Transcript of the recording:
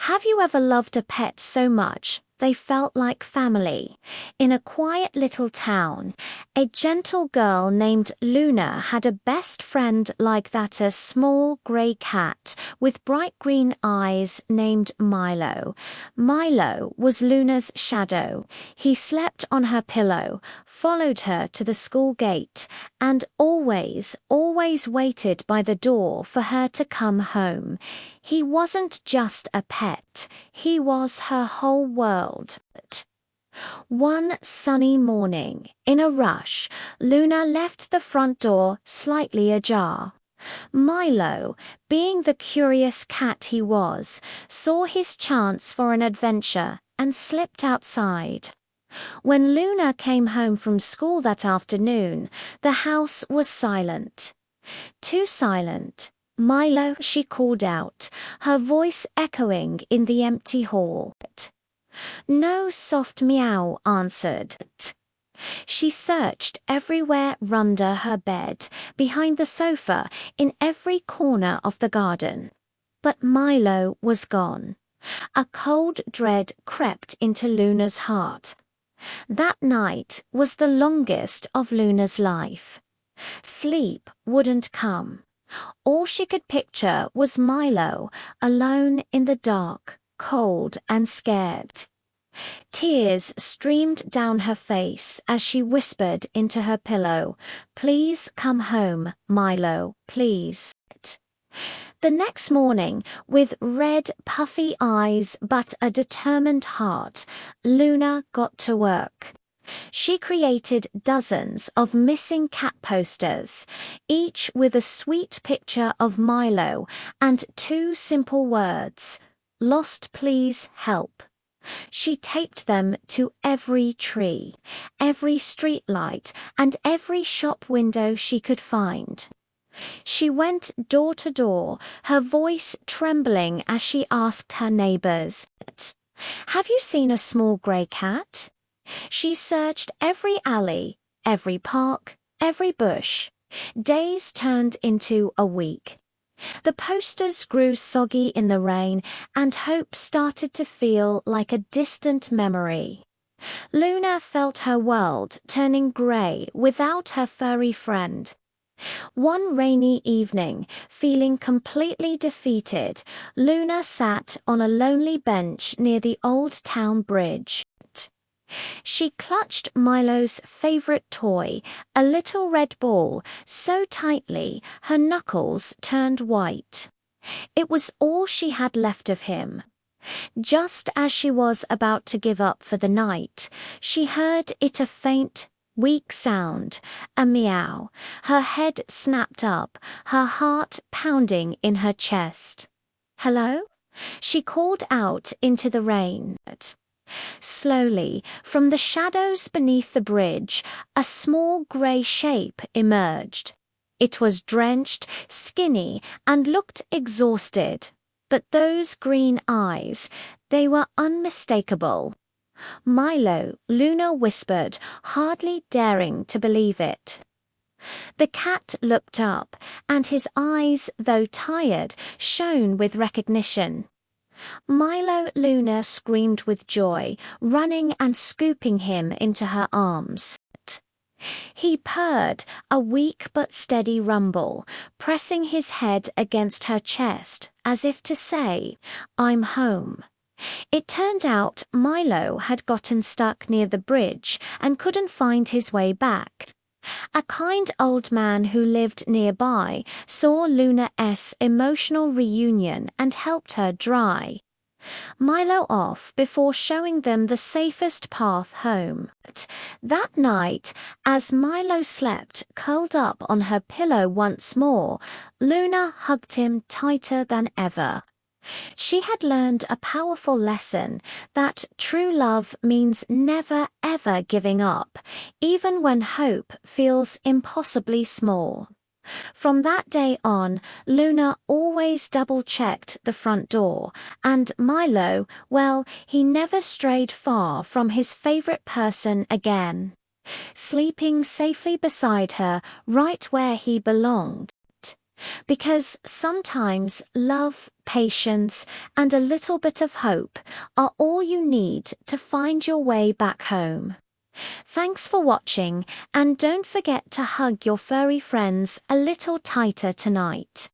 Have you ever loved a pet so much they felt like family? In a quiet little town, a gentle girl named Luna had a best friend like that, a small grey cat with bright green eyes named Milo. Milo was Luna's shadow. He slept on her pillow, followed her to the school gate, and always waited by the door for her to come home. He wasn't just a pet, he was her whole world. One sunny morning, in a rush, Luna left the front door slightly ajar. Milo, being the curious cat he was, saw his chance for an adventure and slipped outside. When Luna came home from school that afternoon, the house was silent. Too silent. "Milo," she called out, her voice echoing in the empty hall. No soft meow answered. She searched everywhere, under her bed, behind the sofa, in every corner of the garden. But Milo was gone. A cold dread crept into Luna's heart. That night was the longest of Luna's life. Sleep wouldn't come. All she could picture was Milo, alone in the dark, cold and scared. Tears streamed down her face as she whispered into her pillow, "Please come home, Milo, please." The next morning, with red, puffy eyes but a determined heart, Luna got to work. She created dozens of missing cat posters, each with a sweet picture of Milo and two simple words, "Lost, please help." She taped them to every tree, every street light, and every shop window she could find. She went door to door, her voice trembling as she asked her neighbors, "Have you seen a small grey cat?" She searched every alley, every park, every bush. Days turned into a week. The posters grew soggy in the rain, and hope started to feel like a distant memory. Luna felt her world turning grey without her furry friend. One rainy evening, feeling completely defeated, Luna sat on a lonely bench near the old town bridge. She clutched Milo's favorite toy, a little red ball, so tightly her knuckles turned white. It was all she had left of him. Just as she was about to give up for the night, she heard it, a faint, weak sound, a meow. Her head snapped up, her heart pounding in her chest. "Hello?" she called out into the rain. Slowly, from the shadows beneath the bridge, a small grey shape emerged. It was drenched, skinny, and looked exhausted. But those green eyes, they were unmistakable. "Milo," Luna whispered, hardly daring to believe it. The cat looked up, and his eyes, though tired, shone with recognition. "Milo," Luna screamed with joy, running and scooping him into her arms. He purred, a weak but steady rumble, pressing his head against her chest, as if to say, "I'm home." It turned out Milo had gotten stuck near the bridge and couldn't find his way back. A kind old man who lived nearby saw Luna's emotional reunion and helped her dry Milo off before showing them the safest path home. That night, as Milo slept curled up on her pillow once more, Luna hugged him tighter than ever. She had learned a powerful lesson, that true love means never ever giving up, even when hope feels impossibly small. From that day on, Luna always double-checked the front door, and Milo, well, he never strayed far from his favorite person again, sleeping safely beside her, right where he belonged. Because sometimes love, patience, and a little bit of hope are all you need to find your way back home. Thanks for watching, and don't forget to hug your furry friends a little tighter tonight.